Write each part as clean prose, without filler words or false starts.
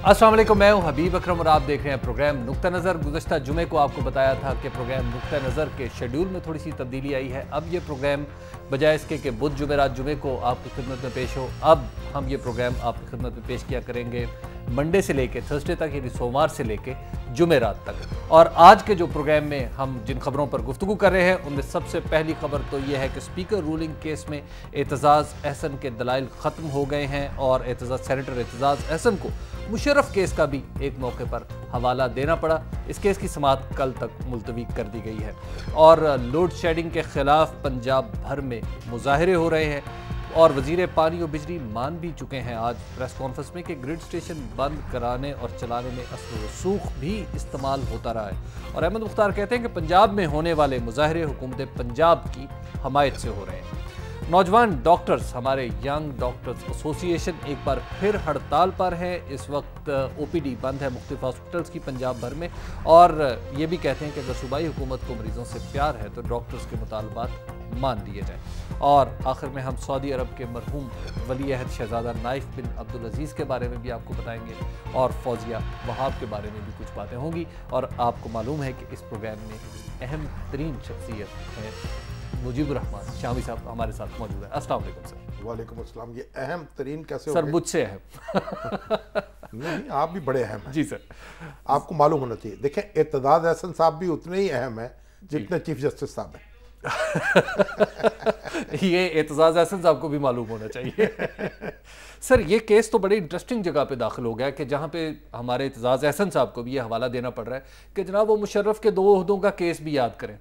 अस्सलाम वालेकुम, मैं हूं हबीब अकरम और आप देख रहे हैं प्रोग्राम नुक्ता नज़र। गुज़श्ता जुमे को आपको बताया था कि प्रोग्राम नुक्ता नज़र के शेड्यूल में थोड़ी सी तब्दीली आई है। अब ये प्रोग्राम बजाय इसके कि बुध जुमेरात जुमे को आपकी खिदमत में पेश हो, अब हम ये प्रोग्राम आपकी खिदमत में पेश किया करेंगे मंडे से लेके थर्सडे तक, यानी सोमवार से लेके जुमेरात तक। और आज के जो प्रोग्राम में हम जिन खबरों पर गुफ्तगू कर रहे हैं उनमें सबसे पहली खबर तो ये है कि स्पीकर रूलिंग केस में एतजाज़ अहसन के दलाइल ख़त्म हो गए हैं और सेनेटर एतजाज़ अहसन को मुशर्रफ केस का भी एक मौके पर हवाला देना पड़ा। इस केस की समाअत कल तक मुलतवी कर दी गई है। और लोड शेडिंग के खिलाफ पंजाब भर में मुजाहरे हो रहे हैं और वजीर पानी और बिजली मान भी चुके हैं आज प्रेस कॉन्फ्रेंस में कि ग्रिड स्टेशन बंद कराने और चलाने में असर रसूख भी इस्तेमाल होता रहा है। और अहमद मुख्तार कहते हैं कि पंजाब में होने वाले मुजाहरे हुकूमत पंजाब की हमायत से हो रहे हैं। नौजवान डॉक्टर्स, हमारे यंग डॉक्टर्स एसोसिएशन एक बार फिर हड़ताल पर है। इस वक्त ओपीडी बंद है मुख्तलिफ हॉस्पिटल्स की पंजाब भर में और ये भी कहते हैं कि अगर सूबाई हुकूमत को मरीजों से प्यार है तो डॉक्टर्स के मुतालबात मान लिए जाएं। और आखिर में हम सऊदी अरब के मरहूम वली अहद शहजादा नाइफ बिन अब्दुल अजीज़ के बारे में भी आपको बताएंगे और फौजिया वहाब के बारे में भी कुछ बातें होंगी। और आपको मालूम है कि इस प्रोग्राम में अहम तरीन शख्सियत है मुजीबुर रहमान शामी साहब हमारे साथ मौजूद है। अस्सलाम वालेकुम सर। वालेकुम अस्सलाम। ये अहम तरीन कैसे सर मुझसे है नहीं, आप भी बड़े अहम हैं जी सर। आपको मालूम होना चाहिए। देखें, एतजाज़ अहसन साहब भी उतने ही अहम है जितने चीफ जस्टिस साहब हैं। ये एतजाज़ अहसन साहब को भी मालूम होना चाहिए। सर, ये केस तो बड़ी इंटरेस्टिंग जगह पे दाखिल हो गया कि जहाँ पे हमारे एतजाज़ अहसन साहब को भी ये हवाला देना पड़ रहा है कि जनाब वो मुशर्रफ के 2 ओहदों का केस भी याद करें।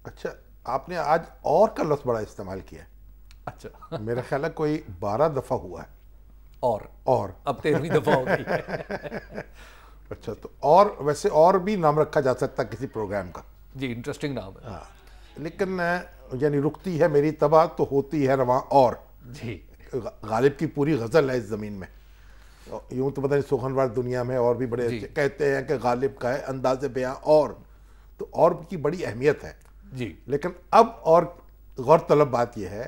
अच्छा, आपने आज और का लफ्ज़ बड़ा इस्तेमाल किया। अच्छा, मेरा ख्याल है कोई 12 दफ़ा हुआ है। और अब 13वीं दफ़ा हो गई है। अच्छा, तो और वैसे और भी नाम रखा जा सकता किसी प्रोग्राम का। जी, इंटरेस्टिंग नाम है। हाँ, लेकिन यानी रुकती है मेरी तबाह तो होती है रवां। और जी, गालिब की पूरी गज़ल है इस ज़मीन में। यूँ तो पता नहीं सुखनवार दुनिया में और भी बड़े कहते हैं कि गालिब का है अंदाज़ बयां और, तो और की बड़ी अहमियत है जी। लेकिन अब और गौरतलब बात यह है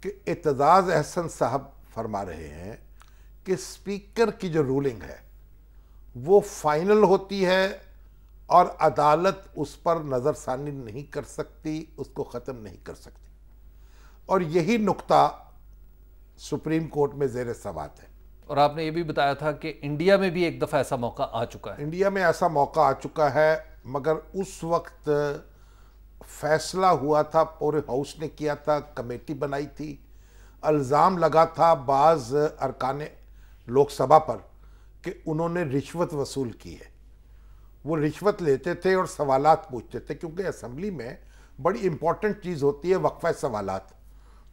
कि एतजाज़ अहसन साहब फरमा रहे हैं कि स्पीकर की जो रूलिंग है वो फाइनल होती है और अदालत उस पर नज़रसानी नहीं कर सकती, उसको ख़त्म नहीं कर सकती। और यही नुक्ता सुप्रीम कोर्ट में ज़ेर समाअत है। और आपने ये भी बताया था कि इंडिया में भी एक दफ़ा ऐसा मौका आ चुका है। इंडिया में ऐसा मौका आ चुका है, मगर उस वक्त फैसला हुआ था, पूरे हाउस ने किया था, कमेटी बनाई थी, इल्ज़ाम लगा था बाज़ अरकान लोकसभा पर कि उन्होंने रिश्वत वसूल की है। वो रिश्वत लेते थे और सवालात पूछते थे, क्योंकि असेंबली में बड़ी इंपॉर्टेंट चीज़ होती है वक्फा सवालात।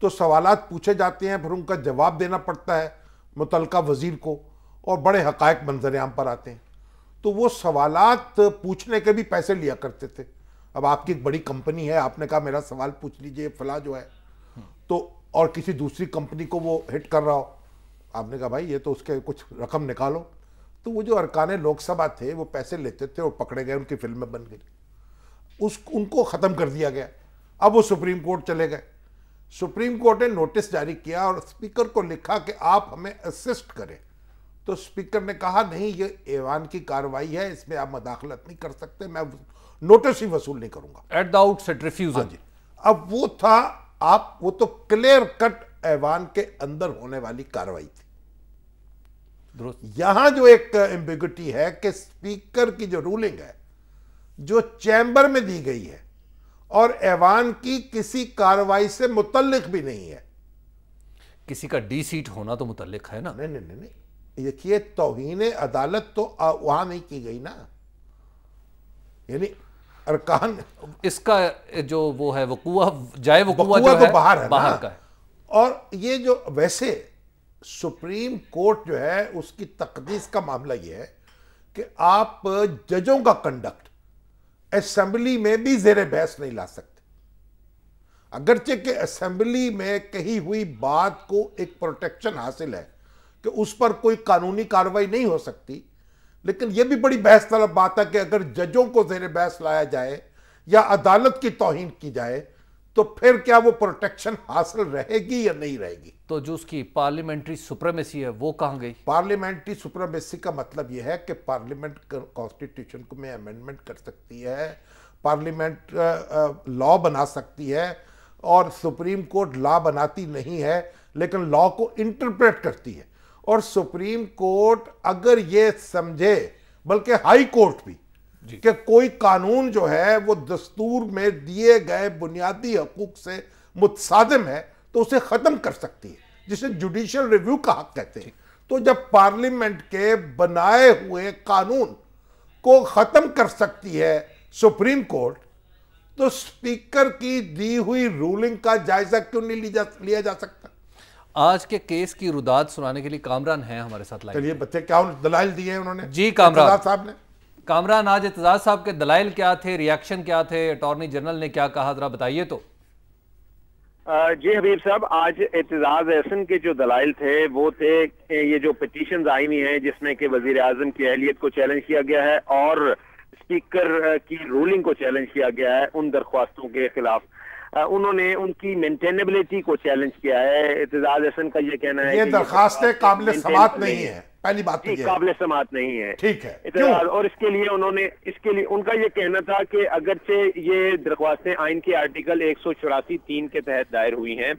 तो सवालात पूछे जाते हैं, फिर उनका जवाब देना पड़ता है मुतलका वज़ीर को और बड़े हक़ाइक़ मंज़र-ए-आम पर आते हैं। तो वो सवालात पूछने के भी पैसे लिया करते थे। अब आपकी एक बड़ी कंपनी है, आपने कहा मेरा सवाल पूछ लीजिए फला जो है, तो और किसी दूसरी कंपनी को वो हिट कर रहा हो, आपने कहा भाई ये तो उसके कुछ रकम निकालो। तो वो जो अरकाने लोकसभा थे वो पैसे लेते थे और पकड़े गए, उनकी फिल्में बन गई, उनको ख़त्म कर दिया गया। अब वो सुप्रीम कोर्ट चले गए। सुप्रीम कोर्ट ने नोटिस जारी किया और स्पीकर को लिखा कि आप हमें असिस्ट करें। तो स्पीकर ने कहा नहीं, ये ऐवान की कार्रवाई है, इसमें आप मदाखलत नहीं कर सकते, मैं नोटिस ही वसूल नहीं करूंगा। At the outset refusal. जी, अब वो था, आप वो तो क्लियर कट ऐवान के अंदर होने वाली कार्रवाई थी। यहां जो एक एम्बिग्युइटी है कि स्पीकर की जो रूलिंग है जो चैम्बर में दी गई है और ऐवान की किसी कार्रवाई से मुतल्लिक भी नहीं है। किसी का डी सीट होना तो मुतल्लिक है ना। नहीं नहीं नहीं, नहीं। देखिए, तौहीन अदालत तो वहां नहीं की गई ना, यानी अरकान इसका जो वो है वकूआ, जाए वकूआ जो तो है बाहर है, बाहर ना? का है। और ये जो वैसे सुप्रीम कोर्ट जो है उसकी तकदीस का मामला ये है कि आप जजों का कंडक्ट असेंबली में भी ज़ेर बहस नहीं ला सकते। अगरचे कि असेंबली में कही हुई बात को एक प्रोटेक्शन हासिल है कि उस पर कोई कानूनी कार्रवाई नहीं हो सकती, लेकिन यह भी बड़ी बहस तलब बात है कि अगर जजों को ज़ेर बहस लाया जाए या अदालत की तौहीन की जाए तो फिर क्या वो प्रोटेक्शन हासिल रहेगी या नहीं रहेगी? तो जो उसकी पार्लियामेंट्री सुप्रीमेसी है वो कहां गई? पार्लियामेंट्री सुप्रीमेसी का मतलब यह है कि पार्लियामेंट कॉन्स्टिट्यूशन को में अमेंडमेंट कर सकती है, पार्लियामेंट लॉ बना सकती है, और सुप्रीम कोर्ट लॉ बनाती नहीं है लेकिन लॉ को इंटरप्रेट करती है। और सुप्रीम कोर्ट अगर ये समझे, बल्कि हाई कोर्ट भी, कि कोई कानून जो है वो दस्तूर में दिए गए बुनियादी हकूक से मुतसादिम है तो उसे खत्म कर सकती है, जिसे जुडिशियल रिव्यू का हक कहते हैं। तो जब पार्लियामेंट के बनाए हुए कानून को खत्म कर सकती है सुप्रीम कोर्ट, तो स्पीकर की दी हुई रूलिंग का जायजा क्यों नहीं लिया जा सकता? आज के केस की रुदात सुनाने के लिए कामरान हैं हमारे साथ लाइव। चलिए बच्चे, क्या दलाइल दिए उन्होंने? जी कामरान साहब ने। कामरान, आज एतजाज साहब के दलाइल क्या थे, रिएक्शन क्या थे, अटॉर्नी जनरल ने क्या कहा, जरा बताइए तो। जी हबीब साहब, आज एतजाज एहसन के जो दलाइल थे वो थे ये जो पिटीशंस आई हुई हैं जिसमें कि वजीर आजम की अहलियत को चैलेंज किया गया है और स्पीकर की रूलिंग को चैलेंज किया गया है, उन दरख्वास्तों के खिलाफ उन्होंने उनकी मेंटेनेबिलिटी को चैलेंज किया है। एतजाज एहसन का ये कहना है ये दरखास्तें काबिल समात नहीं है, पहली बात तो काबिल समात नहीं है। ठीक है, और इसके लिए उनका ये कहना था कि अगरचे ये दरख्वास्तें आइन के आर्टिकल 184(3) के तहत दायर हुई हैं,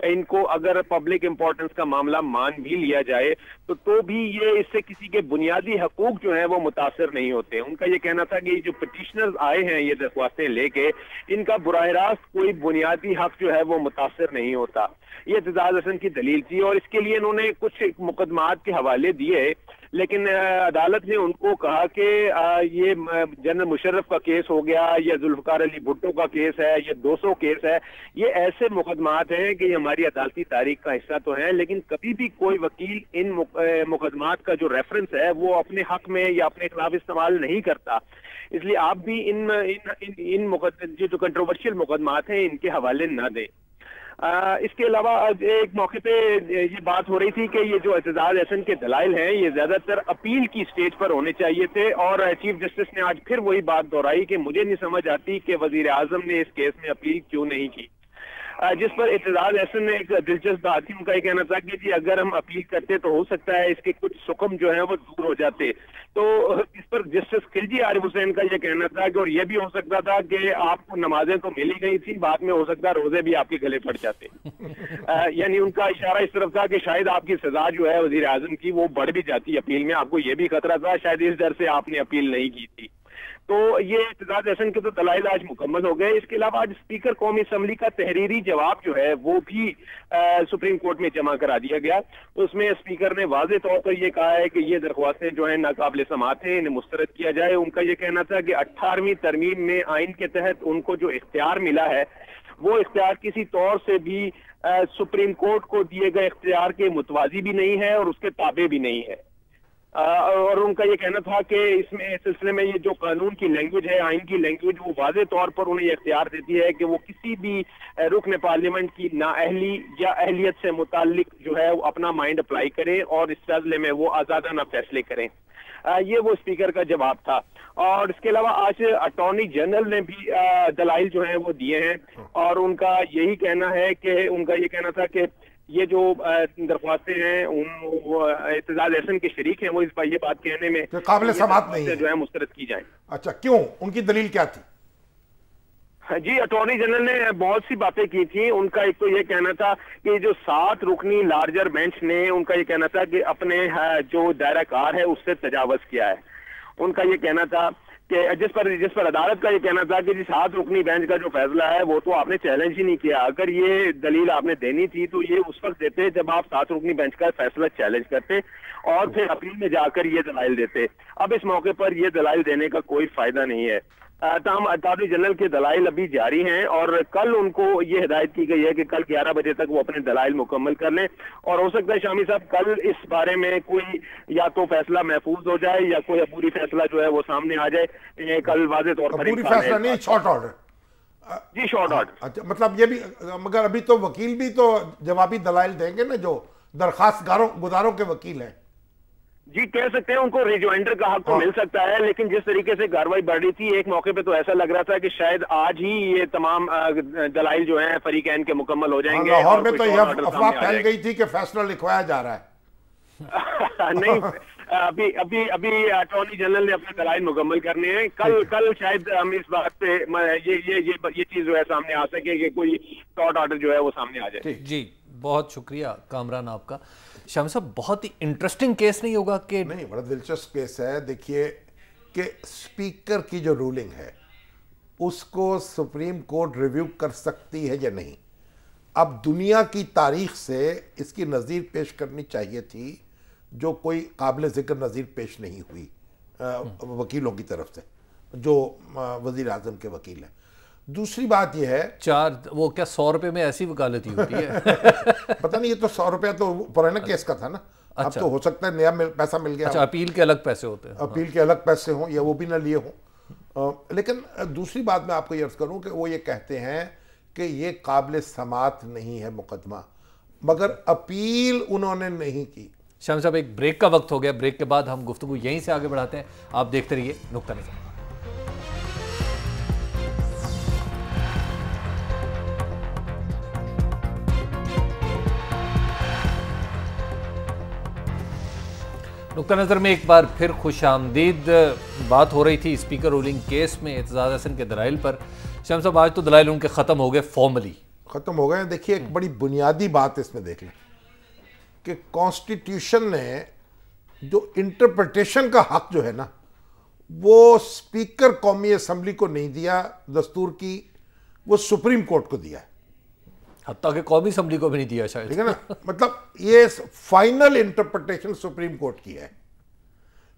इनको अगर पब्लिक इंपॉर्टेंस का मामला मान भी लिया जाए तो भी ये इससे किसी के बुनियादी हकूक जो है वो मुतासर नहीं होते। उनका ये कहना था कि जो पिटिशनर्स आए हैं ये दरख्वास्तें लेके, इनका बुराह रास्त कोई बुनियादी हक जो है वो मुतासर नहीं होता। ये एतजाज हसन की दलील थी और इसके लिए इन्होंने कुछ मुकदमात के हवाले दिए, लेकिन अदालत ने उनको कहा कि ये जनरल मुशर्रफ का केस हो गया, या जुल्फकार अली भुट्टो का केस है, ये 200 केस है, ये ऐसे मुकदमात हैं कि हमारी अदालती तारीख का हिस्सा तो है, लेकिन कभी भी कोई वकील इन मुकदमात का जो रेफरेंस है वो अपने हक में या अपने खिलाफ इस्तेमाल नहीं करता। इसलिए आप भी इन जो कंट्रोवर्शियल मुकदमात हैं इनके हवाले न दें। इसके अलावा एक मौके पे ये बात हो रही थी कि ये जो एतजाज एहसन के दलाइल हैं ये ज्यादातर अपील की स्टेज पर होने चाहिए थे, और चीफ जस्टिस ने आज फिर वही बात दोहराई कि मुझे नहीं समझ आती कि वजीर आजम ने इस केस में अपील क्यों नहीं की। जिस पर एतजाज एहसन ने एक दिलचस्प बात थी, उनका ये कहना था कि जी अगर हम अपील करते तो हो सकता है इसके कुछ सुकम जो है वो दूर हो जाते। तो इस पर जस्टिस खिलजी आरिफ हुसैन का ये कहना था कि और ये भी हो सकता था कि आपको नमाजें तो मिली गई थी, बाद में हो सकता है रोजे भी आपके गले पड़ जाते। यानी उनका इशारा इस तरफ था कि शायद आपकी सजा जो है वजीर आजम की वो बढ़ भी जाती अपील में, आपको ये भी खतरा था, शायद इस डर से आपने अपील नहीं की थी। तो ये एतजाज एहसन के तो दलाइल आज मुकम्मल हो गए। इसके अलावा आज स्पीकर कौमी असम्बली का तहरीरी जवाब जो है वो भी सुप्रीम कोर्ट में जमा करा दिया गया। उसमें स्पीकर ने वाज़ेह तौर पर यह कहा है कि ये दरख्वास्तें जो है नाकाबिल समाअत हैं, इन्हें मुस्तरद किया जाए। उनका यह कहना था कि 18वीं तरमीम में आइन के तहत उनको जो इख्तियार मिला है वो इख्तियार किसी तौर से भी सुप्रीम कोर्ट को दिए गए इख्तियार के मुतवाजी भी नहीं है और उसके ताबे भी नहीं है। और उनका ये कहना था कि इसमें इस सिलसिले में ये जो कानून की लैंग्वेज है, आइन की लैंग्वेज, वो वाज़ेह तौर पर उन्हें इख्तियार देती है कि वो किसी भी रुकन पार्लियामेंट की नाअहली या अहलियत से मुताल्लिक जो है वो अपना माइंड अप्लाई करें और इस सिलसिले में वो आज़ादाना फैसले करें। ये वो स्पीकर का जवाब था। और इसके अलावा आज अटॉर्नी जनरल ने भी दलाइल जो है वो दिए हैं और उनका यही कहना है कि उनका ये कहना था कि ये जो दरख्वास्तें हैं एतजाज एहसन के शरीक हैं वो इस बार ये बात कहने में तो काबिल समाअत नहीं है जो है मुस्तरद की जाए। अच्छा, क्यों? उनकी दलील क्या थी? जी अटॉर्नी जनरल ने बहुत सी बातें की थी। उनका एक तो ये कहना था कि जो 7 रुकनी लार्जर बेंच ने, उनका ये कहना था कि अपने जो दायरा कार है उससे तजावज किया है। उनका ये कहना था कि जिस पर अदालत का ये कहना था कि 7 रुकनी बेंच का जो फैसला है वो तो आपने चैलेंज ही नहीं किया। अगर ये दलील आपने देनी थी तो ये उस वक्त देते जब आप 7 रुकनी बेंच का फैसला चैलेंज करते और फिर अपील में जाकर ये दलाइल देते। अब इस मौके पर ये दलाइल देने का कोई फायदा नहीं है। ताहम अटॉर्नी जनरल के दलाइल अभी जारी हैं और कल उनको ये हिदायत की गई है कि कल 11 बजे तक वो अपने दलाइल मुकम्मल कर लें। और हो सकता है शामी साहब कल इस बारे में कोई या तो फैसला महफूज हो जाए या कोई अबूरी फैसला जो है वो सामने आ जाए। कल वाज़ेह तौर पर अबूरी फैसला नहीं, शॉर्ट ऑर्डर। जी शॉर्ट ऑर्डर। अच्छा, मतलब ये भी, मगर अभी तो वकील भी तो जवाबी दलाइल देंगे ना, जो दरखास्त गुजारों के वकील हैं। जी कह सकते हैं, उनको रिजॉइंडर का हक तो मिल सकता है, लेकिन जिस तरीके से कार्रवाई बढ़ रही थी एक मौके पे तो ऐसा लग रहा था कि शायद आज ही ये तमाम दलाइल जो हैं फरीकैन के मुकम्मल हो जाएंगे। लाहौर में तो यह अफवाह फैल गई थी कि फैसला लिखवाया जा रहा है। नहीं, अभी अभी अभी अटॉर्नी जनरल ने अपने दलाइल मुकम्मल करने हैं। कल शायद हम इस बात पे ये चीज जो है सामने आ सके कि कोई कोर्ट ऑर्डर जो है वो सामने आ जाए। जी बहुत शुक्रिया कामरान आपका। शाम साहब, बहुत ही इंटरेस्टिंग केस नहीं होगा कि? नहीं, बड़ा दिलचस्प केस है। देखिए कि स्पीकर की जो रूलिंग है उसको सुप्रीम कोर्ट रिव्यू कर सकती है या नहीं। अब दुनिया की तारीख से इसकी नज़ीर पेश करनी चाहिए थी, जो कोई काबिल ज़िक्र नज़ीर पेश नहीं हुई वकीलों की तरफ से, जो वज़ीर आज़म के वकील हैं। दूसरी बात यह है, वो क्या 100 रुपये में ऐसी वकालती होती है? पता नहीं, ये तो 100 रुपया तो पुराना केस का था ना। अच्छा। अब तो हो सकता है नया पैसा मिल गया। अच्छा, अपील के अलग पैसे होते हैं? अपील के अलग पैसे हों या वो भी ना लिए हों। लेकिन दूसरी बात मैं आपको ये अर्ज करूं कि वो ये कहते हैं कि ये काबिल समात नहीं है मुकदमा, मगर अपील उन्होंने नहीं की। शाम साहब, एक ब्रेक का वक्त हो गया। ब्रेक के बाद हम गुफ्तगू यहीं से आगे बढ़ाते हैं। आप देखते रहिए नुक्ता नज़र। नुक्ता नज़र में एक बार फिर खुश आमदीद। बात हो रही थी स्पीकर रूलिंग केस में एतजाज़ हसन के दलाइल पर। शाम साहब, आज तो दलाइल उनके ख़त्म हो गए, फॉर्मली ख़त्म हो गए। देखिए, एक बड़ी बुनियादी बात इसमें देख लें कि कॉन्स्टिट्यूशन ने जो इंटरप्रिटेशन का हक जो है ना, वो स्पीकर कौमी असम्बली को नहीं दिया दस्तूर की, वो सुप्रीम कोर्ट को दिया है। हत्ता कि कौमी असम्बली को भी नहीं दिया शायद, ठीक है ना। मतलब ये फाइनल इंटरप्रिटेशन सुप्रीम कोर्ट की है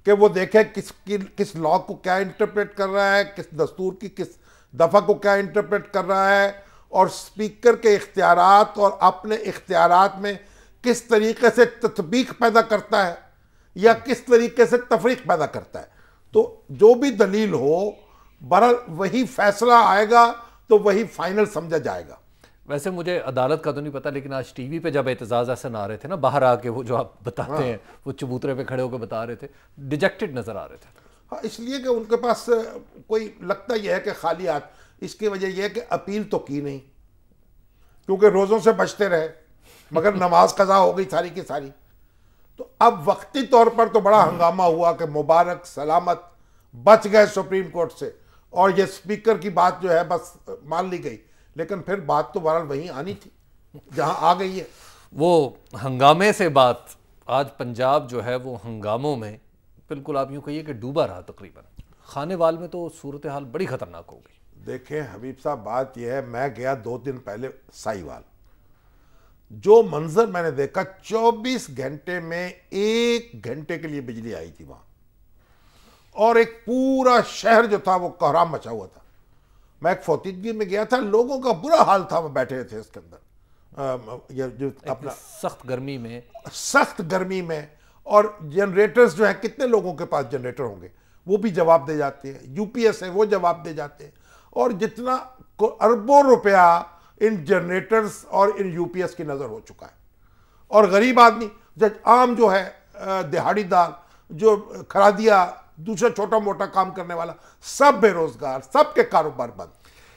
कि वो देखे किस लॉ को क्या इंटरप्रेट कर रहा है, किस दस्तूर की किस दफ़ा को क्या इंटरप्रेट कर रहा है, और स्पीकर के इख्तियारात और अपने इख्तियारात में किस तरीके से तत्बीक पैदा करता है या किस तरीके से तफरीक पैदा करता है। तो जो भी दलील हो, बहरहाल वही फैसला आएगा, तो वही फाइनल समझा जाएगा। वैसे मुझे अदालत का तो नहीं पता, लेकिन आज टीवी पे जब एतजाज़ हसन आ रहे थे ना बाहर आके, वो जो आप बताते हैं, वो चबूतरे पे खड़े होकर बता रहे थे, डिजेक्टेड नजर आ रहे थे। हाँ, इसलिए कि उनके पास कोई लगता यह है कि खाली हाथ। इसकी वजह यह है कि अपील तो की नहीं, क्योंकि रोज़ों से बचते रहे, मगर नमाज कज़ा हो गई सारी की सारी। तो अब वक्ती तौर पर तो बड़ा हंगामा हुआ कि मुबारक सलामत बच गए सुप्रीम कोर्ट से, और ये स्पीकर की बात जो है बस मान ली गई। लेकिन फिर बात तो बहरहाल वहीं आनी थी जहां आ गई है। वो हंगामे से बात, आज पंजाब जो है वो हंगामों में बिल्कुल आप यूँ कहिए कि डूबा रहा तकरीबन। खानेवाल में तो सूरत हाल बड़ी ख़तरनाक हो गई। देखें हबीब साहब, बात यह है, मैं गया 2 दिन पहले साहिवाल, जो मंजर मैंने देखा, 24 घंटे में 1 घंटे के लिए बिजली आई थी वहां, और एक पूरा शहर जो था वो कोहराम मचा हुआ था। मैं एक फौतीदगी में गया था, लोगों का बुरा हाल था, वो बैठे थे इसके अंदर, ये जो अपना सख्त गर्मी में, और जनरेटर्स जो है, कितने लोगों के पास जनरेटर होंगे, वो भी जवाब दे जाते हैं, यूपीएस है वो जवाब दे जाते हैं। और जितना अरबों रुपया इन जनरेटर्स और इन यूपीएस की नज़र हो चुका है, और गरीब आदमी आम जो है, दिहाड़ीदार, जो खरादिया, दूसरा छोटा मोटा काम करने वाला, सब बेरोजगार, सबके कारोबार बंद।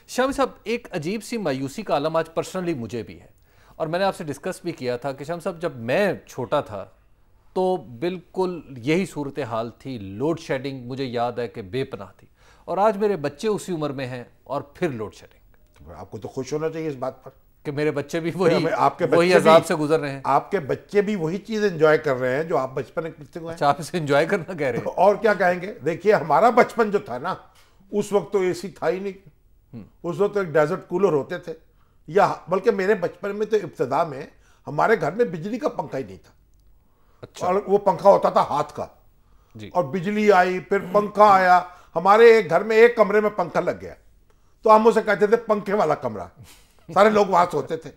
शामी साहब, एक अजीब सी मायूसी का आलम आज पर्सनली मुझे भी है, और मैंने आपसे डिस्कस भी किया था कि शाम साहब, जब मैं छोटा था तो बिल्कुल यही सूरत हाल थी। लोड शेडिंग मुझे याद है कि बेपनाह थी, और आज मेरे बच्चे उसी उम्र में हैं और फिर लोड शेडिंग। तो आपको तो खुश होना चाहिए इस बात पर कि मेरे बच्चे भी वही वही अजाब से गुजर रहे हैं। आपके बच्चे भी वही चीज एंजॉय कर रहे हैं जो आप बचपन में करते हुए। अच्छा, आप इसे एंजॉय करना कह रहे हैं? और क्या कहेंगे। देखिए, हमारा बचपन जो था ना, उस वक्त तो एसी था ही नहीं, उस वक्त तो एक डेजर्ट कूलर होते थे, या बल्कि मेरे बचपन में तो इब्तिदा में हमारे घर में बिजली का पंखा ही नहीं था। अच्छा। और वो पंखा होता था हाथ का जी। और बिजली आई, फिर पंखा आया। हमारे एक घर में एक कमरे में पंखा लग गया, तो हम उसे कहते थे पंखे वाला कमरा, सारे लोग वहां सोते थे।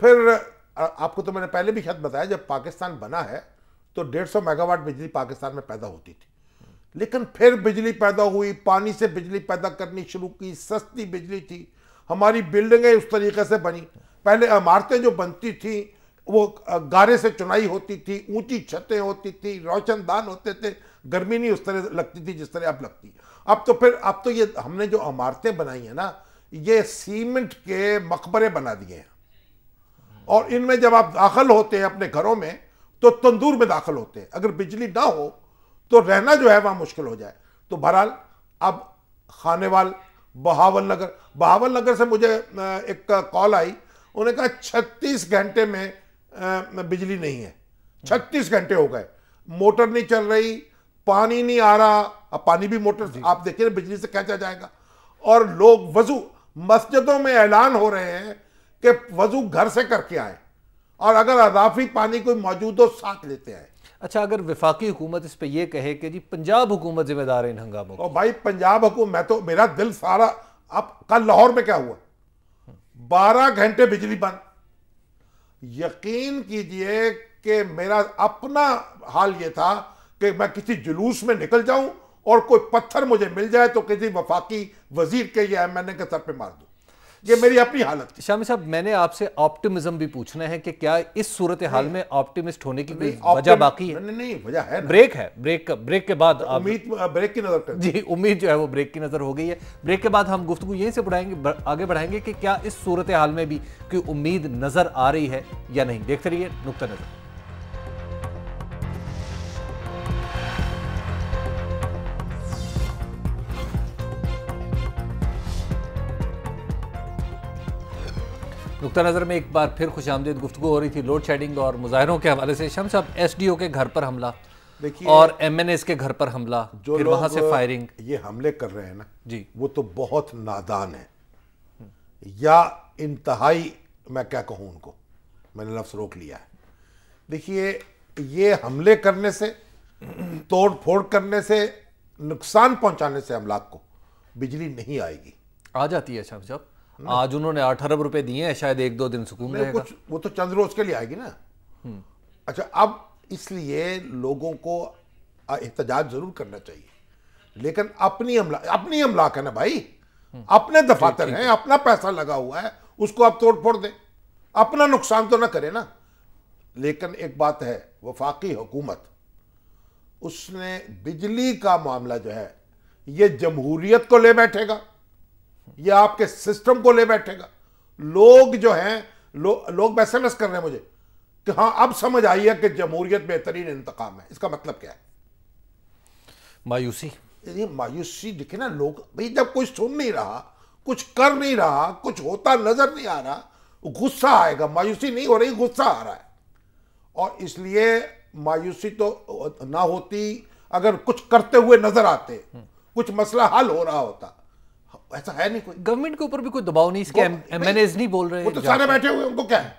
फिर आपको तो मैंने पहले भी शायद बताया, जब पाकिस्तान बना है तो 150 मेगावाट बिजली पाकिस्तान में पैदा होती थी, लेकिन फिर बिजली पैदा हुई, पानी से बिजली पैदा करनी शुरू की, सस्ती बिजली थी, हमारी बिल्डिंगें उस तरीके से बनी। पहले इमारतें जो बनती थी वो गारे से चुनाई होती थी, ऊंची छतें होती थी, रोशनदान होते थे, गर्मी नहीं उस तरह लगती थी जिस तरह अब लगती है। अब तो ये हमने जो इमारतें बनाई है ना, ये सीमेंट के मकबरे बना दिए हैं, और इनमें जब आप दाखिल होते हैं अपने घरों में तो तंदूर में दाखिल होते हैं। अगर बिजली ना हो तो रहना जो है वहां मुश्किल हो जाए। तो बहरहाल अब खानेवाल, बहावल नगर से मुझे एक कॉल आई, उन्होंने कहा 36 घंटे में बिजली नहीं है। 36 घंटे हो गए, मोटर नहीं चल रही, पानी नहीं आ रहा। अब पानी भी मोटर आप देखिए ना, बिजली से कैसा जाएगा। और लोग वजू, मस्जिदों में ऐलान हो रहे हैं कि वजू घर से करके आए, और अगर अदाफी पानी कोई मौजूद हो साथ लेते आए। अच्छा, अगर विफाकी हुकूमत इस पे ये कहे कि जी पंजाब हुकूमत जिम्मेदार है इन हंगामों की। और भाई पंजाब हुकूमत, मैं तो मेरा दिल सारा, अब कल लाहौर में क्या हुआ, 12 घंटे बिजली बंद। यकीन कीजिए कि मेरा अपना हाल ये था कि मैं किसी जुलूस में निकल जाऊं और कोई पत्थर मुझे मिल जाए तो किसी वफाकी वजीर के या एमएनए के सर पे मार दूं। ये मेरी अपनी हालत थी। शामी साहब, मैंने आपसे ऑप्टिमिज्म भी पूछना है कि क्या इस सूरत हाल में ऑप्टिमिस्ट होने की कोई वजह बाकी है? नहीं, वजह है। ब्रेक है, ब्रेक के बाद उम्मीद ब्रेक की नजर कर जी, उम्मीद जो है वो ब्रेक की नजर हो गई है। ब्रेक के बाद हम गुफ्तगू यहीं से आगे बढ़ाएंगे कि क्या इस सूरत हाल में भी कोई उम्मीद नजर आ रही है या नहीं। देखते रहिए नुक्ता नजर। नुक्ता नज़र में एक बार फिर खुशामदीद गुफ्तगू हो रही थी लोड शेडिंग और मुजाहरों के हवाले से। शम्स साहब, एसडीओ के घर पर हमला देखिए, और एमएनएस के घर पर हमला, जो फिर वहां से फायरिंग, ये हमले कर रहे हैं ना जी, वो तो बहुत नादान है, या इंतहाई, मैं क्या कहूं उनको, मैंने लफ्ज रोक लिया है। देखिए, ये हमले करने से, तोड़ फोड़ करने से, नुकसान पहुंचाने से अमलाक को बिजली नहीं आएगी। आ जाती है शम्स साहब। आज उन्होंने 8 अरब रुपए दिए हैं, शायद 1-2 दिन सुकून रहेगा। कुछ वो तो चंद रोज के लिए आएगी ना। अच्छा, अब इसलिए लोगों को एहतजाज जरूर करना चाहिए, लेकिन अपनी अमलाक है ना भाई, अपने दफातर हैं, अपना पैसा लगा हुआ है, उसको आप तोड़ फोड़ दें, अपना नुकसान तो ना करे ना। लेकिन एक बात है, वफाकी हुकूमत, उसने बिजली का मामला जो है ये जमहूरियत को ले बैठेगा, ये आपके सिस्टम को ले बैठेगा। लोग जो हैं, लोग एसएमएस कर रहे हैं मुझे कि हाँ अब समझ आई है कि जमहूरियत बेहतरीन इंतकाम है। इसका मतलब क्या है? मायूसी। ये मायूसी दिखे ना, लोग भाई जब कोई सुन नहीं रहा, कुछ कर नहीं रहा, कुछ होता नजर नहीं आ रहा, गुस्सा आएगा। मायूसी नहीं हो रही, गुस्सा आ रहा है। और इसलिए मायूसी तो ना होती अगर कुछ करते हुए नजर आते, कुछ मसला हल हो रहा होता। ऐसा है नहीं, कोई गवर्नमेंट के ऊपर भी कोई दबाव नहीं, इसके एमएनएस नहीं बोल रहे, वो तो सारे बैठे हुए, उनको क्या है?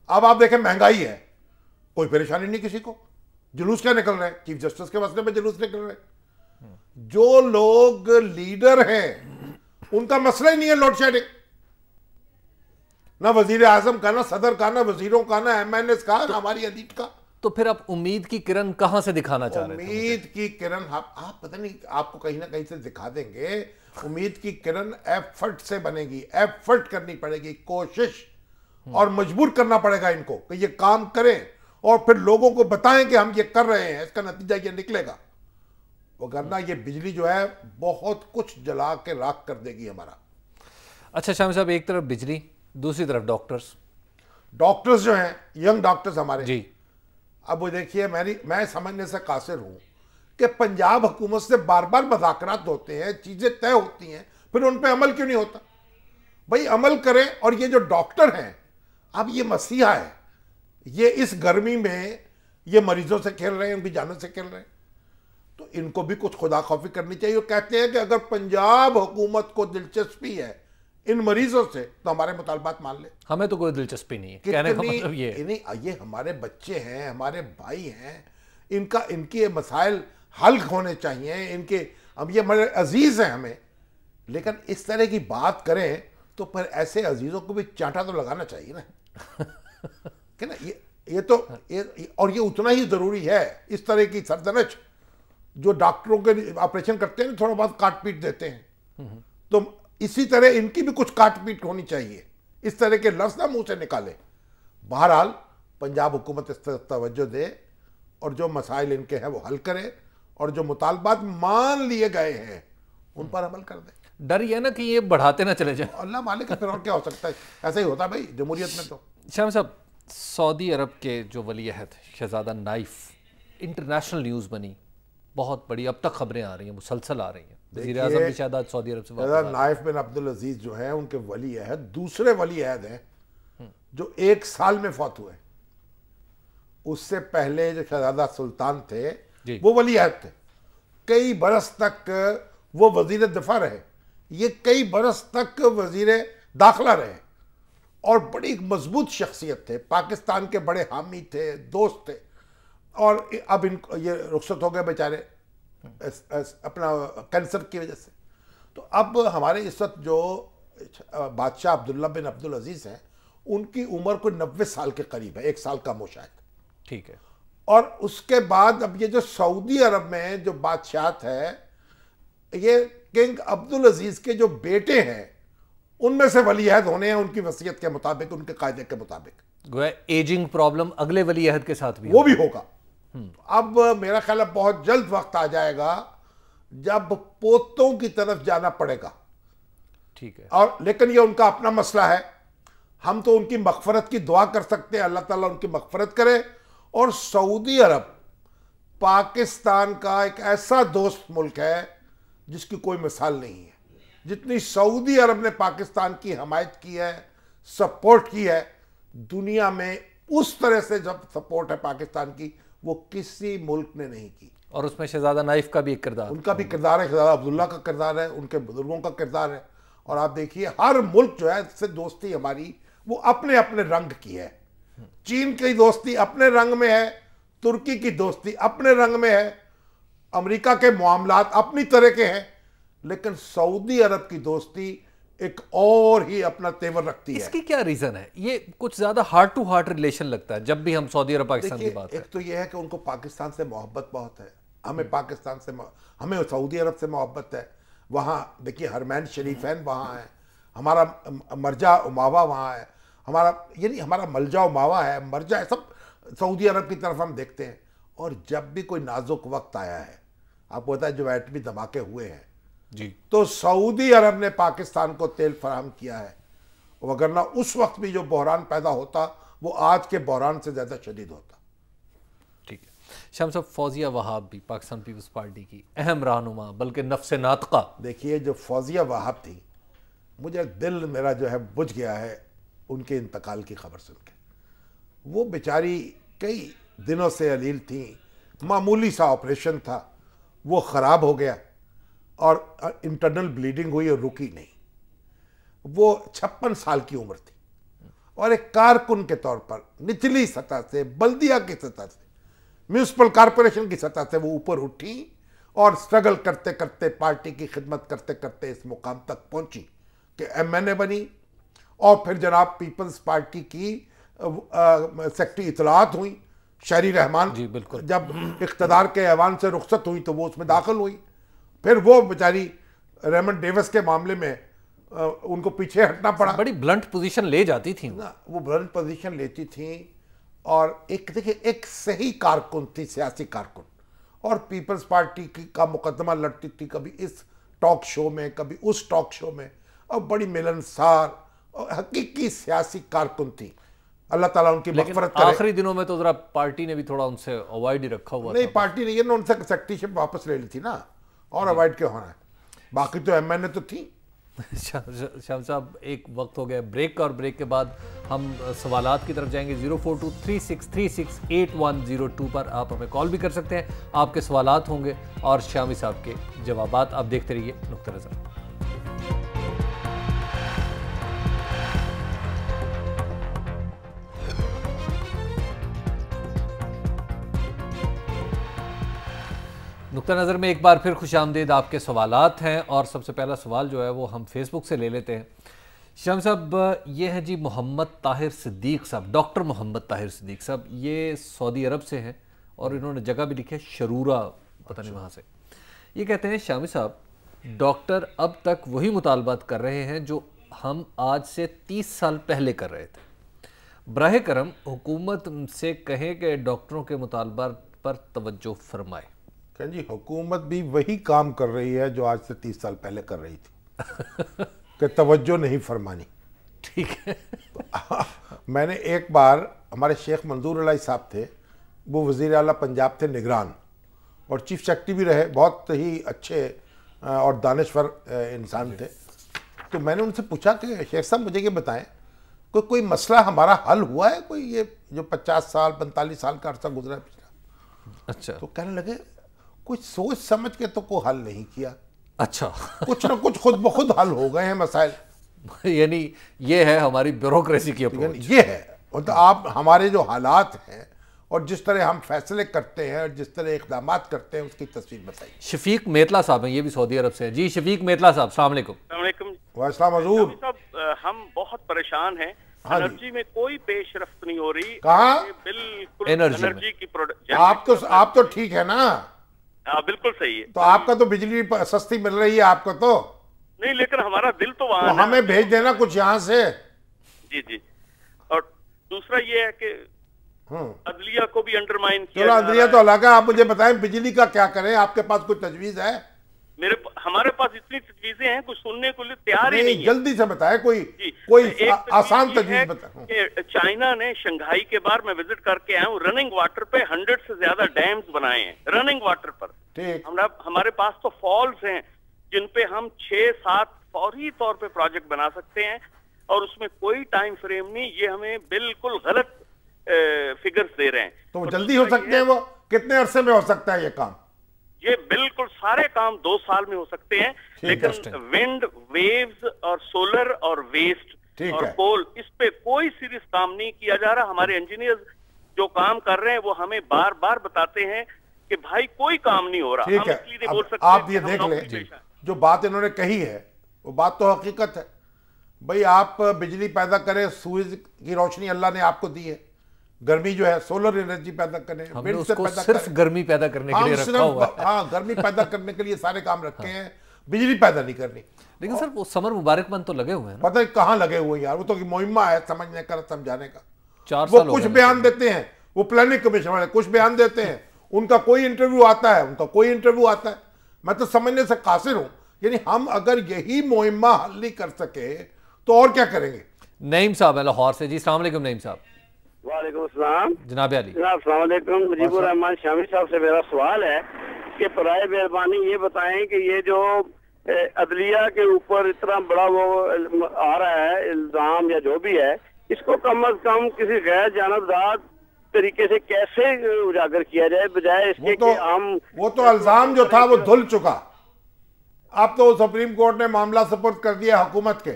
अब आप देखें, महंगाई है, कोई परेशानी नहीं किसी को, जुलूस क्या निकल रहे हैं, चीफ जस्टिस के मसले में जुलूस निकल रहे हैं। जो लोग लीडर हैं उनका मसला ही नहीं है लोड शेडिंग, ना वजीर आजम का, ना सदर का, ना वजीरों का, ना एमएनएस का, ना हमारी एलिट का। तो फिर आप उम्मीद की किरण कहां से दिखाना चाह रहे थे? उम्मीद की किरण आप पता नहीं, आपको कहीं ना कहीं से दिखा देंगे। उम्मीद की किरण एफर्ट से बनेगी, एफर्ट करनी पड़ेगी, कोशिश, और मजबूर करना पड़ेगा इनको कि ये काम करें, और फिर लोगों को बताएं कि हम ये कर रहे हैं, इसका नतीजा ये निकलेगा। वरना ये बिजली जो है बहुत कुछ जला के राख कर देगी हमारा। अच्छा शामी साहब, एक तरफ बिजली, दूसरी तरफ डॉक्टर्स जो हैं, यंग डॉक्टर्स हमारे जी। अब वो देखिए, मैं समझने से कासिर हूं कि पंजाब हुकूमत से बार बार मुज़ाकरात होते हैं, चीजें तय होती हैं, फिर उन पर अमल क्यों नहीं होता? भाई अमल करें। और ये जो डॉक्टर हैं, अब ये मसीहा है, ये इस गर्मी में ये मरीजों से खेल रहे हैं, उनकी जानों से खेल रहे हैं, तो इनको भी कुछ खुदा खौफी करनी चाहिए। वो कहते हैं कि अगर पंजाब हुकूमत को दिलचस्पी है इन मरीजों से तो हमारे मुतालबात मान ले। हमें तो कोई दिलचस्पी नहीं है, कहने का मतलब ये हमारे बच्चे हैं, हमारे भाई हैं, इनके मसाइल हल होने चाहिए, इनके, अब ये हमारे अजीज हैं हमें, लेकिन इस तरह की बात करें तो पर ऐसे अजीजों को भी चांटा तो लगाना चाहिए ना कि ना। और ये उतना ही जरूरी है। इस तरह की सरदनच जो डॉक्टरों के ऑपरेशन करते हैं थोड़ा बहुत काट पीट देते हैं, तो इसी तरह इनकी भी कुछ काट पीट होनी चाहिए। इस तरह के लफ्ज ना मुंह से निकाले। बहरहाल पंजाब हुकूमत इस तरफ तवज्जो दे और जो मसाइल इनके हैं वो हल करे और जो मुतालबात मान लिए गए हैं उन पर अमल कर दे। डर ये ना कि ये बढ़ाते ना चले जाए। अल्लाह मालिक है, फिर और क्या हो सकता है, ऐसा ही होता है भाई जमहूरियत में। तो शाम साहब, सऊदी अरब के जो वली अहद शहजादा नाइफ इंटरनेशनल न्यूज़ बनी, बहुत बड़ी, अब तक खबरें आ रही हैं, मुसलसल आ रही हैं। वज़ीर आज़म भी शायद आज सऊदी अरब से वापस आ रहे हैं। नाइफ बिन अब्दुल अजीज जो है उनके वली अहद दूसरे वली अहद हैं जो 1 साल में फौत हुए। उससे पहले जो शहजादा सुल्तान थे वो वली अहद थे, कई बरस तक वो वजीर दिफा रहे, ये कई बरस तक वजीर दाखिला रहे और बड़ी मजबूत शख्सियत थे, पाकिस्तान के बड़े हामी थे, दोस्त थे। और अब इनको ये रुखसत हो गए बेचारे अपना कैंसर की वजह से। तो अब हमारे इस वक्त जो बादशाह अब्दुल्ला बिन अब्दुल अजीज हैं उनकी उम्र को 90 साल के करीब है, 1 साल का मोशायद। ठीक है। और उसके बाद अब ये जो सऊदी अरब में जो बादशाहत है, ये किंग अब्दुल अजीज के जो बेटे हैं उनमें से वली अहद होने हैं उनकी वसीयत के मुताबिक, उनके कायदे के मुताबिक। गोया एजिंग प्रॉब्लम अगले वली अहद के साथ भी वो भी होगा। अब मेरा ख्याल है बहुत जल्द वक्त आ जाएगा जब पोतों की तरफ जाना पड़ेगा। ठीक है। और लेकिन ये उनका अपना मसला है, हम तो उनकी मगफरत की दुआ कर सकते हैं, अल्लाह ताला उनकी मगफरत करे। और सऊदी अरब पाकिस्तान का एक ऐसा दोस्त मुल्क है जिसकी कोई मिसाल नहीं है। जितनी सऊदी अरब ने पाकिस्तान की हमायत की है, सपोर्ट की है, दुनिया में उस तरह से जब सपोर्ट है पाकिस्तान की वो किसी मुल्क ने नहीं की। और उसमें शहजादा नाइफ का भी एक किरदार, उनका भी किरदार है, शहजादा अब्दुल्ला का किरदार है, उनके बुजुर्गों का किरदार है। और आप देखिए हर मुल्क जो है इससे दोस्ती हमारी वो अपने अपने रंग की है। चीन की दोस्ती अपने रंग में है, तुर्की की दोस्ती अपने रंग में है, अमेरिका के मामलात अपनी तरह के हैं, लेकिन सऊदी अरब की दोस्ती एक और ही अपना तेवर रखती है। इसकी क्या रीजन है? ये कुछ ज्यादा हार्ट टू हार्ट रिलेशन लगता है जब भी हम सऊदी अरब पाकिस्तान की बात एक तो ये है कि उनको पाकिस्तान से मोहब्बत बहुत है, हमें पाकिस्तान से हमें सऊदी अरब से मोहब्बत है। वहाँ देखिए हरमैन शरीफैन वहाँ है, हमारा मरजा उमावा वहाँ है, हमारा यानी हमारा मलजा उमावा है, मरजा है, सब सऊदी अरब की तरफ हम देखते हैं। और जब भी कोई नाजुक वक्त आया है, आपको पता है जो एटमी धमाके हुए हैं जी, तो सऊदी अरब ने पाकिस्तान को तेल फराहम किया है, वगरना उस वक्त भी जो बहरान पैदा होता वो आज के बहरान से ज़्यादा शदीद होता। ठीक है। शाम साहब, फौजिया वहाब भी पाकिस्तान पीपल्स पार्टी की अहम रहनुमा, बल्कि नफ्स नातका। देखिए जो फौजिया वहाब थी, मुझे दिल मेरा जो है बुझ गया है उनके इंतकाल की खबर सुन के। वो बेचारी कई दिनों से अलील थी, मामूली सा ऑपरेशन था, वो ख़राब हो गया और इंटरनल ब्लीडिंग हुई और रुकी नहीं। वो 56 साल की उम्र थी और एक कारकुन के तौर पर निचली सतह से, बल्दिया की सतह से, म्यूनिसिपल कॉरपोरेशन की सतह से वो ऊपर उठी और स्ट्रगल करते करते, पार्टी की खिदमत करते करते इस मुकाम तक पहुंची कि MNA बनी। और फिर जनाब पीपल्स पार्टी की सेक्रेटरी इतलात हुई, शहरी रहमान जी बिल्कुल, जब इख्तदार के ऐवान से रुखसत हुई तो वो उसमें दाखिल हुई। फिर वो बेचारी रेमंड डेविस के मामले में उनको पीछे हटना पड़ा। बड़ी ब्लंट पोजीशन ले जाती थी ना, वो ब्लंट पोजीशन लेती थी। और एक देखिए एक सही कारकुन थी, सियासी कारकुन, और पीपल्स पार्टी का मुकदमा लड़ती थी, कभी इस टॉक शो में कभी उस टॉक शो में, और बड़ी मिलनसार और हकीकी सियासी कारकुन थी। अल्लाह ताला उनकी मग़फ़िरत करे। आखिरी दिनों में तो जरा पार्टी ने भी थोड़ा उनसे अवॉइड ही रखा हुआ नहीं, पार्टी ने ये ना उनसे सेक्रेटरीशिप वापस ले ली थी ना, और अवॉइड क्यों होना है, बाकी तो MNA तो थी। शाम साहब, एक वक्त हो गया ब्रेक का, और ब्रेक के बाद हम सवालात की तरफ जाएंगे। 042363680102 पर आप हमें कॉल भी कर सकते हैं, आपके सवालात होंगे और शामी साहब के जवाबात। आप देखते रहिए नुक्ता नज़र। नुक्ता नज़र में एक बार फिर खुशामदीद, आपके सवालात हैं और सबसे पहला सवाल जो है वो हम फेसबुक से ले लेते हैं। शाम साहब, ये है जी मोहम्मद ताहिर सिद्दीक साहब, डॉक्टर मोहम्मद ताहिर सिद्दीक साहब, ये सऊदी अरब से हैं और इन्होंने जगह भी लिखी है शरूरा, पता नहीं वहाँ से। ये कहते हैं शामी साहब, डॉक्टर अब तक वही मुतालबात कर रहे हैं जो हम आज से 30 साल पहले कर रहे थे। बराह करम हुकूमत से कहें कि डॉक्टरों के मुतालबा पर तवज्जो फरमाए। कहें जी हुकूमत भी वही काम कर रही है जो आज से 30 साल पहले कर रही थी कि तवज्जो नहीं फरमानी। ठीक है। मैंने एक बार, हमारे शेख मंजूर अलाई साहब थे, वो वज़ीर आला पंजाब थे, निगरान, और चीफ सेक्रेटरी भी रहे, बहुत ही अच्छे और दानिश्वर इंसान थे। तो मैंने उनसे पूछा कि शेख साहब मुझे ये बताएं, कोई मसला हमारा हल हुआ है, कोई ये जो 50 साल 45 साल का अर्सा गुजरा है पिछला? अच्छा। तो कहने लगे कुछ सोच समझ के तो कोई हल नहीं किया। अच्छा। कुछ ना कुछ खुद ब खुद हल हो गए हैं मसाइल। यानी ये है हमारी ब्यूरोक्रेसी की अप्रोच। ये है, तो आप हमारे जो हालात हैं और जिस तरह हम फैसले करते हैं और जिस तरह इक़दाम करते हैं उसकी तस्वीर बताइए। शफीक मेतला साहब हैं, ये भी सऊदी अरब से हैं। जी शफीक मेतला साहब, अस्सलाम वालेकुम। वालेकुम हजूर साहब, हम बहुत परेशान हैं। हाँ जी। एनर्जी में कोई पेशरफ्त नहीं हो रही। कहाँ? बिल्कुल एनर्जी की प्रोडक्ट। आप तो ठीक है ना? बिल्कुल सही है। तो आपका तो बिजली सस्ती मिल रही है आपको तो नहीं, लेकिन हमारा दिल तो वहाँ है। हमें भेज देना कुछ यहाँ से। जी जी। और दूसरा ये है कि अदलिया को भी अंडरमाइन किया। चलो अदलिया तो अलग है, आप मुझे बताएं बिजली का क्या करें, आपके पास कोई तजवीज है? हमारे पास इतनी तजवीजें हैं, कुछ सुनने को लिए तैयार ही नहीं है। जल्दी से बताएं, कोई आसान तजवीज बताएं। चाइना ने शंघाई के बार मैं विजिट करके आया हूँ, रनिंग वाटर पे 100 से ज्यादा डैम्स बनाए हैं रनिंग वाटर पर। ठीक। हमारे पास तो फॉल्स हैं जिन पे हम 6-7 फौरी तौर पे प्रोजेक्ट बना सकते हैं और उसमें कोई टाइम फ्रेम नहीं। ये हमें बिल्कुल गलत फिगर्स दे रहे हैं। तो जल्दी हो सकते हैं, वो कितने अरसे में हो सकता है ये काम? ये बिल्कुल सारे काम 2 साल में हो सकते हैं, लेकिन विंड, वेव्स और सोलर और वेस्ट और कोल, इस पे कोई सीरियस काम नहीं किया जा रहा। हमारे इंजीनियर्स जो काम कर रहे हैं वो हमें बार बार बताते हैं कि भाई कोई काम नहीं हो रहा। ठीक है, इसलिए नहीं बोल सकते। आप ये देख लें, जो बात इन्होंने कही है वो बात तो हकीकत है। भाई आप बिजली पैदा करें, सूरज की रोशनी अल्लाह ने आपको दी है, गर्मी जो है सोलर एनर्जी पैदा करें, विंड से पैदा सिर्फ गर्मी पैदा करने के लिए रखा हुआ है। हाँ, गर्मी पैदा करने के लिए सारे काम रखे हैं, बिजली पैदा नहीं करनी। लेकिन सर वो समर मुबारकमंद तो लगे हुए हैं ना? पता है कहाँ लगे हुए यार, वो तो मुहिम्मा है समझने का, समझाने का। 4 वो साल कुछ बयान देते हैं, वो प्लानिंग कमीशन वाले कुछ बयान देते हैं, उनका कोई इंटरव्यू आता है, उनका कोई इंटरव्यू आता है। मैं तो समझने से कासिर हूं। यानी हम अगर यही मुहिम्मा हल नहीं कर सके तो और क्या करेंगे? नईम साहब है लाहौर से। जी अस्सलाम वालेकुम नईम साहब। वालेकुम अस्सलाम जनाब अली। जनाब अस्सलाम वालेकुम। मुजीबुर रहमान शामी साहब से मेरा सवाल है कि बराए मेहरबानी ये बताएं कि ये जो अदलिया के ऊपर इतना बड़ा वो आ रहा है इल्जाम या जो भी है, इसको कम अज कम किसी गैर जानबदार तरीके से कैसे उजागर किया जाए, बजाय इसके कि हम वो तो इल्जाम जो था वो धुल चुका। अब तो सुप्रीम कोर्ट ने मामला सुपुर्द कर दिया हुकूमत के,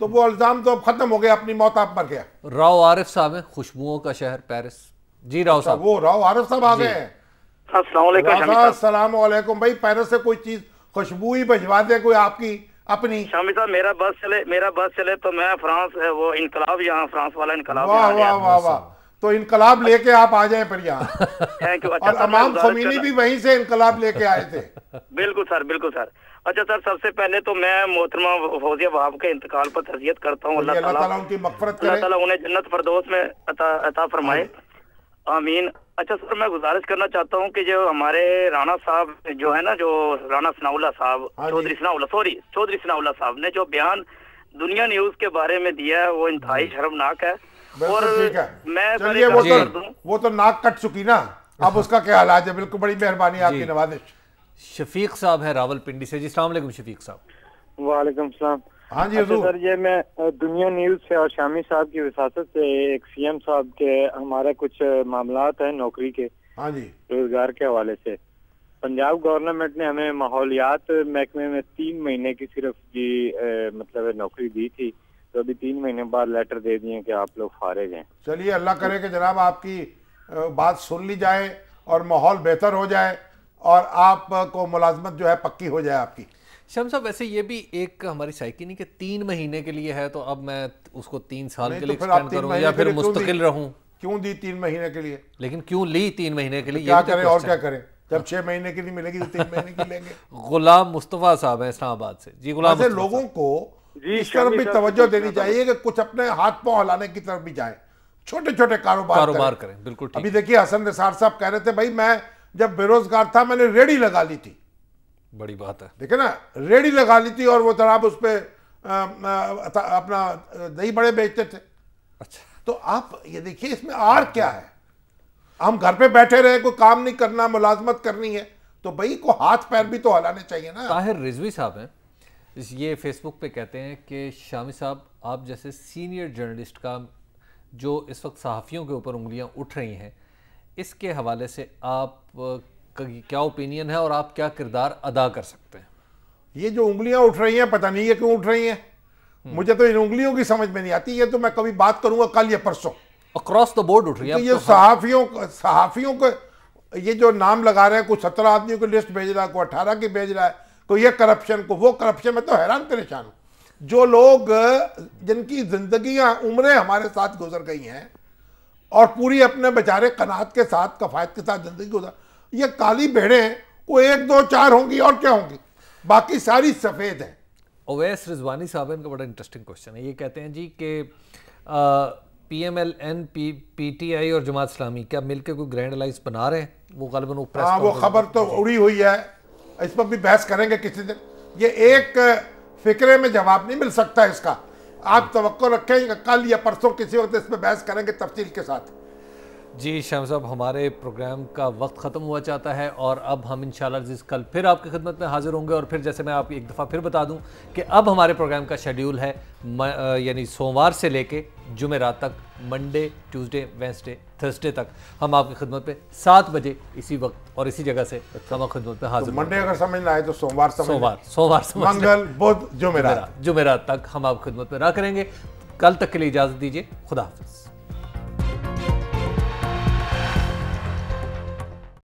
तो वो इल्जाम तो अब खत्म हो गया, अपनी मौत आप मर गया। राव आरिफ साहब है, खुशबुओं का शहर पेरिस। जी राव साहब। वो राव आरिफ साहब आ गए हैं। अस्सलाम वालेकुम। भाई पेरिस से कोई चीज खुशबू ही भिजवा दे कोई आपकी अपनी। शामी साहब मेरा बस चले तो मैं फ्रांस वो इनकलाब, यहाँ फ्रांस वाला इनकलाब। वाह वाह वाह वाह। तो इनकलाब लेके आप आ जाए फिर यहाँ। और इमाम ख़मीनी भी वहीं से इनकलाब लेके आए थे। बिल्कुल सर, बिल्कुल सर। अच्छा सर, सबसे पहले तो मैं मोहतरमा फौजिया वहाब के इंतकाल पर तज़ियत करता हूँ। अल्लाह ताला उनकी मग़फ़िरत करे, अल्लाह ताला उन्हें जन्नत फरदौस में अता फरमाए, आमीन। अच्छा सर, मैं गुजारिश करना चाहता हूँ कि जो हमारे राणा साहब जो है ना, जो राणा सनाउल्लाह साहब, चौधरी सनाउल्लाह साहब ने जो बयान दुनिया न्यूज के बारे में दिया है वो इंतहाई शर्मनाक है। और मैं चलिए वो तो नाक कट चुकी ना, अब उसका क्या इलाज है? बिल्कुल, बड़ी मेहरबानी आपकी नवाजिश। शफीक साहब है रावलपिंडी से। जी अस्सलाम वालेकुम शफीक साहब। वालेकुम सलाम। हाँ जी अच्छा सर, ये मैं दुनिया न्यूज से और शामी साहब की विसासत से एक सीएम साहब के हमारे कुछ मामलात हैं नौकरी के, हाँ जी, रोजगार के हवाले से। पंजाब गवर्नमेंट ने हमें माहौलियात महकमे में 3 महीने की सिर्फ मतलब नौकरी दी थी, तो अभी 3 महीने बाद लेटर दे दिए कि आप लोग फारिग हैं। चलिए अल्लाह करे कि जनाब आपकी बात सुन ली जाए और माहौल बेहतर हो जाए और आपको मुलाजमत जो है पक्की हो जाए आपकी। शम साहब, वैसे ये भी एक हमारी साइकी नहीं कि 3 महीने के लिए है तो अब मैं उसको 3 साल के लिए एक्सटेंड करूं या फिर मुस्तकिल रहूं? क्यों दी 3 महीने के लिए? लेकिन क्यों ली 3 महीने के लिए? क्या करें और क्या करें? जब 6 महीने की नहीं मिलेगी तो 3 महीने की लेंगे। गुलाम मुस्तफा साहब है इस्लामाबाद से। जी गुलाम, लोगों को इस तरफ भी तवज्जो देनी चाहिए कि कुछ अपने हाथ पांव हिलाने की तरफ भी जाए। छोटे छोटे कारोबार करें। बिल्कुल ठीक। अभी देखिए हसन निसार साहब कह रहे थे भाई मैं जब बेरोजगार था मैंने रेडी लगा ली थी, बड़ी बात है, देखिए ना, रेडी लगा ली थी और वो जनाब उस पर अपना दही बड़े बेचते थे। अच्छा, तो आप ये देखिए इसमें आर क्या है, हम घर पे बैठे रहे, कोई काम नहीं करना, मुलाजमत करनी है, तो भाई को हाथ पैर भी तो हिलाने चाहिए ना। ताहिर रिजवी साहब हैं, ये फेसबुक पे कहते हैं कि शामी साहब आप जैसे सीनियर जर्नलिस्ट का जो इस वक्त सहाफ़ियों के ऊपर उंगलियां उठ रही हैं, इसके हवाले से आप क्या ओपिनियन है और आप क्या किरदार अदा कर सकते हैं? ये जो उंगलियां उठ रही हैं पता नहीं है क्यों उठ रही हैं, मुझे तो इन उंगलियों की समझ में नहीं आती। ये तो मैं कभी बात करूंगा कल या परसों, अक्रॉस द बोर्ड उठ रही है। तो ये सहाफियों को ये जो नाम लगा रहे हैं, कुछ 17 आदमियों की लिस्ट भेज रहा है, कोई 18 की भेज रहा है, कोई ये करप्शन को वो करप्शन, में तो हैरान परेशान हूं। जो लोग जिनकी जिंदगियां उम्रें हमारे साथ गुजर गई हैं और पूरी अपने बेचारे कनात के साथ कफायत के साथ जिंदगी गुजर, ये काली भेड़ें हैं, वो 1 2 4 होंगी और क्या होंगी, बाकी सारी सफेद है। ओवैस रिजवानी साहब, इनका बड़ा इंटरेस्टिंग क्वेश्चन है। ये कहते हैं जी कि PMLN, PTI और जमात इस्लामी क्या मिलकर कोई ग्रैंड अलायंस बना रहे हैं? वो गालिबन वो खबर तो उड़ी हुई है, इस पर भी बहस करेंगे किसी दिन। ये एक फिक्रे में जवाब नहीं मिल सकता इसका, आप तवक्को रखें कल या परसों किसी वक्त इस पर बहस करेंगे तफसील के साथ। जी शाम साहब, हमारे प्रोग्राम का वक्त ख़त्म हुआ चाहता है और अब हम इंशाल्लाह जिस कल फिर आपकी खिदमत में हाजिर होंगे। और फिर जैसे मैं आपको एक दफ़ा फिर बता दूं कि अब हमारे प्रोग्राम का शेड्यूल है यानी सोमवार से लेके जुमेरात तक, मंडे, ट्यूसडे, वेंसडे, थर्सडे तक हम आपकी खिदमत पे 7 बजे इसी वक्त और इसी जगह से हम आपकी खिदमत में हाजिर। मंडे अगर समझ ना आए तो सोमवार, मंगल, बुध, जुमेरात तक हम आपकी खिदमत में रहा करेंगे। कल तक के लिए इजाज़त दीजिए, खुदा हाफिज़।